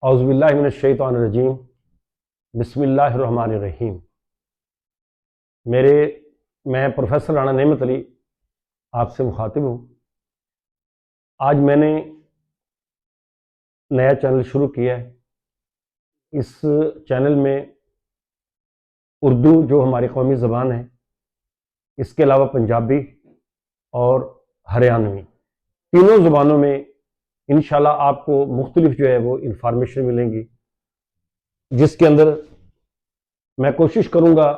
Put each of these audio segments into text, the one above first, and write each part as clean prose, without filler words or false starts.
औज़ुबिल्लाहि मिनश्शैतानिर्रजीम बिस्मिल्लाहिर्रहमानिर्रहीम। मैं प्रोफेसर राणा नेमत अली आपसे मुखातिब हूँ। आज मैंने नया चैनल शुरू किया है। इस चैनल में उर्दू जो हमारी कौमी ज़बान है, इसके अलावा पंजाबी और हरियाणवी तीनों ज़बानों में इंशाल्लाह आपको मुख्तलिफ जो है वो इंफॉर्मेशन मिलेंगी, जिसके अंदर मैं कोशिश करूँगा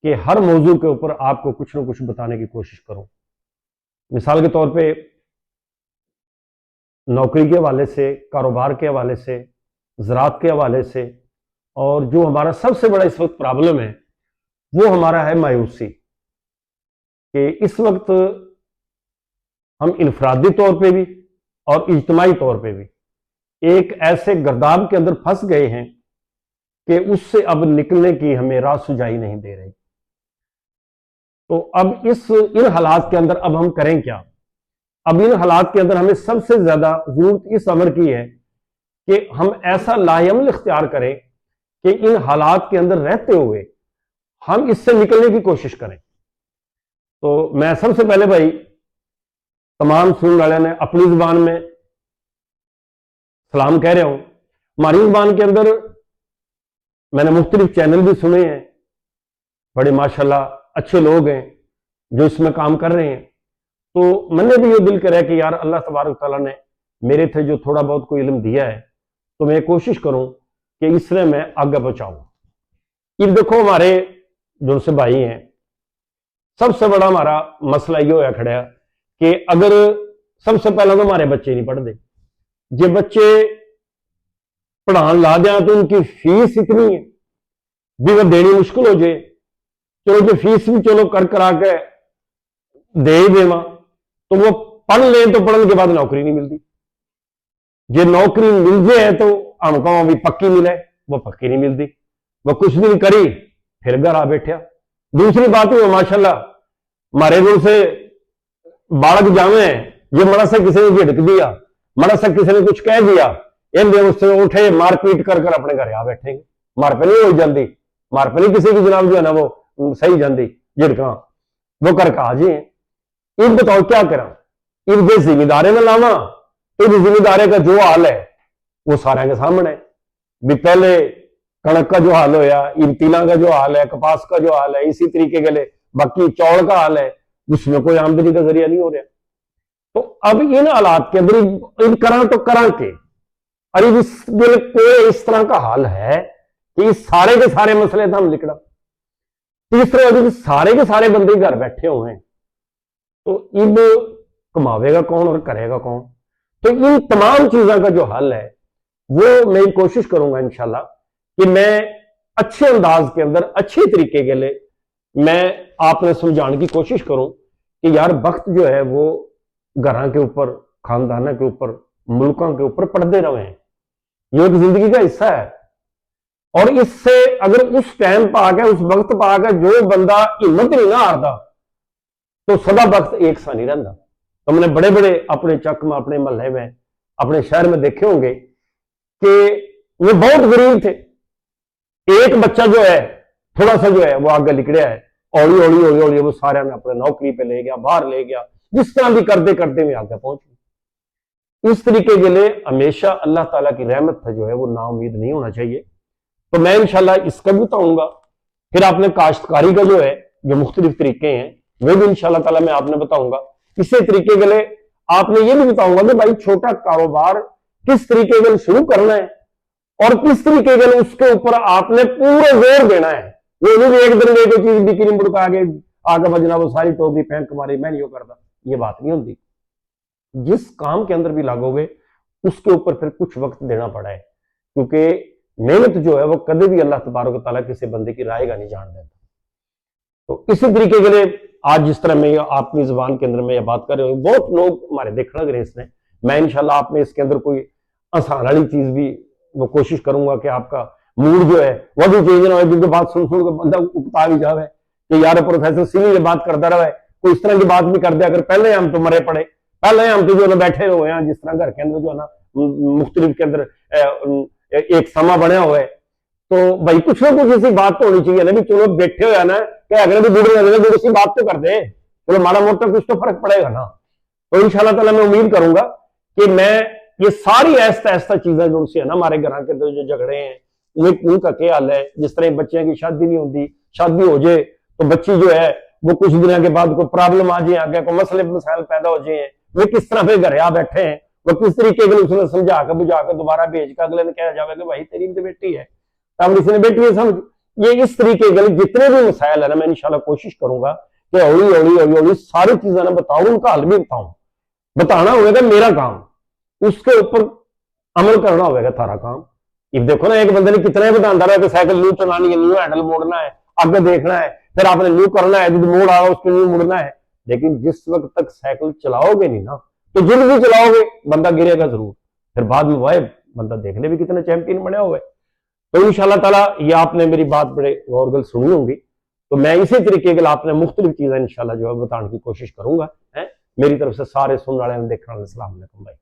कि हर मौजू के ऊपर आपको कुछ ना कुछ बताने की कोशिश करूँ। मिसाल के तौर पे नौकरी के हवाले से, कारोबार के हवाले से, ज़राअत के हवाले से, और जो हमारा सबसे बड़ा इस वक्त प्रॉब्लम है वो हमारा है मायूसी, कि इस वक्त हम इनफरादी तौर पे भी और इज्तिमाई तौर पे भी एक ऐसे गर्दाब के अंदर फंस गए हैं कि उससे अब निकलने की हमें राह सुझाई नहीं दे रही। तो अब इन हालात के अंदर अब हम करें क्या? अब इन हालात के अंदर हमें सबसे ज्यादा जरूरत इस अमर की है कि हम ऐसा लायमल इख्तियार करें कि इन हालात के अंदर रहते हुए हम इससे निकलने की कोशिश करें। तो मैं सबसे पहले भाई तमाम सुनने वाले ने अपनी जुबान में सलाम कह रहा हूं। हमारी जुबान के अंदर मैंने मुख्तलिफ चैनल भी सुने हैं, बड़े माशाल्लाह अच्छे लोग हैं जो इसमें काम कर रहे हैं। तो मैंने भी ये दिल करा कि यार अल्लाह तबारक तआला ने मेरे थे जो थोड़ा बहुत कोई इल्म दिया है, तो मैं कोशिश करूं कि इसने मैं आगे पहुंचाऊं। ये देखो हमारे जो से भाई हैं, सबसे बड़ा हमारा मसला ये होया खड़ा कि अगर सबसे पहला तो हमारे बच्चे नहीं पढ़ते, जे बच्चे पढ़ान ला दें तो उनकी फीस इतनी है भी वह देनी मुश्किल हो जाए। चलो जो फीस भी चलो कर करा के दे ही देवा, तो वो पढ़ लें तो पढ़ने के बाद नौकरी नहीं मिलती। जे नौकरी मिल जाए तो हम कहो भी पक्की मिले, वो पक्की नहीं मिलती। वह कुछ दिन करी फिर घर आ बैठा। दूसरी बात हुई माशाल्लाह हमारे रूल से बालक जावे, ये मड़ा सा किसी ने झिड़क दिया, मड़ा सा किसी ने कुछ कह दिया, इन उससे उठे मारपीट कर कर अपने घर आ बैठेंगे। मार पे नहीं हो जाती, मार पे नहीं किसी की जनाब जो है ना वो सही जाती झिड़का वो करके आ जाए। इन बताओ क्या करा? इन जिम्मेदारे में लावा, इन जिम्मेदारे का जो हाल है वो सारे के सामने भी। पहले कणक का जो हाल होया, इन तिला का जो हाल है, कपास का जो हाल है, इसी तरीके के लिए बाकी चौल का हाल है, उसमें कोई आमदनी का जरिया नहीं हो रहा। तो अब इन हालात के अंदर इन करा तो करा के अरे कोई इस तरह का हाल है कि सारे के सारे मसले तो हम लिखना। तीसरे सारे के सारे बंदे घर बैठे हुए हैं, तो इन कमावेगा कौन और करेगा कौन? तो इन तमाम चीजों का जो हल है वो मैं कोशिश करूंगा इंशाल्लाह कि मैं अच्छे अंदाज के अंदर अच्छे तरीके के लिए मैं आपने समझाने की कोशिश करूं कि यार वक्त जो है वो घरों के ऊपर, खानदानों के ऊपर, मुल्कों के ऊपर पड़ते रहे हैं। ये एक जिंदगी का हिस्सा है, और इससे अगर उस टाइम पर आकर, उस वक्त पर आकर जो बंदा हिम्मत नहीं ना हारता तो सदा वक्त एक सा नहीं रहता। तो मैंने बड़े बड़े अपने चक में, अपने महल्ले में, अपने शहर में देखे होंगे कि वो बहुत गरीब थे। एक बच्चा जो है थोड़ा सा जो है वो आगे निकलिया है, हौली हौली हौली हौली वो सारे ने अपने नौकरी पे ले गया, बाहर ले गया, जिस तरह भी करते करते में आगे पहुंच गए। इस तरीके के लिए हमेशा अल्लाह ताला की रहमत जो है वो नाउम्मीद नहीं होना चाहिए। तो मैं इंशाल्लाह इसका भी बताऊंगा। फिर आपने काश्तकारी का जो है जो मुख्तलिफ तरीके हैं वो भी इंशाल्लाह ताला मैं आपने बताऊंगा। इसी तरीके के लिए आपने ये भी बताऊंगा कि भाई छोटा कारोबार किस तरीके से शुरू करना है और किस तरीके से उसके ऊपर आपने पूरा जोर देना है। वो भी एक दिन में कोई चीज बिक्री मुड़का आगे बजना वो सारी टोपी फेंक मारी मैं नहीं करता, ये बात नहीं होती। जिस काम के अंदर भी लागोगे उसके ऊपर फिर कुछ वक्त देना पड़ा है, क्योंकि मेहनत जो है वो कभी भी अल्लाह तबारक तआला किसी बंदे की राय का नहीं जान देता। तो इसी तरीके के लिए आज जिस तरह मैं आपकी जुबान के अंदर में यह बात कर रहे हूँ, बहुत लोग हमारे देखने लग रहे हैं इसमें। मैं इंशाल्लाह आप में इसके अंदर कोई आसान वाली चीज भी वो कोशिश करूंगा कि आपका मूड जो है वह भी चेंज ना हो, क्योंकि बात सुन के बंदा उकता भी जावे कि यार प्रोफेसर सिंह ये बात करता रहा है, कोई इस तरह की बात भी कर दे। अगर पहले हम तो मरे पड़े, पहले हम तो जो है बैठे हुए हैं जिस तरह घर के अंदर जो है ना मुख्तलिफ के अंदर एक समा बनया हुआ है। तो भाई कुछ ना कुछ ऐसी बात तो होनी चाहिए ना, भी चलो बैठे हो ना क्या अगले भी बुढ़े लगे बुढ़े सी बात तो कर दे, चलो माड़ा मोटा कुछ तो फर्क पड़ेगा ना। तो इंशाल्लाह ताला मैं उम्मीद करूंगा कि मैं ये सारी ऐसा ऐसा चीजें जो उनसे है ना हमारे घर के अंदर जो झगड़े हैं उनका क्या हाल है, जिस तरह बच्चियों की शादी नहीं होती, शादी हो जाए तो बच्ची जो है वो कुछ दिनों के बाद कोई प्रॉब्लम आ जाए, आगे कोई मसले मसाइल पैदा हो जाए, वो किस तरह फिर घर आ बैठे हैं, वो किस तरीके के उसने समझा कर बुझा कर दोबारा भेज कर अगले ने कहा जाए कि भाई तेरी तो बेटी है, तब इसने बेटी है समझ। ये इस तरीके के जितने भी मसाइल है ना मैं इंशाल्लाह कोशिश करूंगा कि हौली हौली हौली हौली सारी चीजें ना बताऊं, उनका हल भी बताऊं, बताना होगा मेरा काम, उसके ऊपर अमल करना होगा थारा काम। ये देखो ना एक बंदे ने कितना बताता रहा कि साइकिल न्यू चलानी है, न्यू हैंडल मोड़ना है, आगे देखना है, फिर आपने न्यू करना है, जो मोड़ आ रहा उसको न्यू मुड़ना है। लेकिन जिस वक्त तक साइकिल चलाओगे नहीं ना तो जिद भी चलाओगे बंदा गिरेगा जरूर, फिर बाद में वह बंदा देखने भी कितना चैंपियन बने हुए। तो इंशाल्लाह ताला ये आपने मेरी बात बड़े गौर गल सुनी होंगी, तो मैं इसी तरीके के आपने मुख्तलिफ चीजें इंशाल्लाह जो है बताने की कोशिश करूंगा। है मेरी तरफ से सारे सुनने वाले देखने वाले सलाम अलैकुम भाई।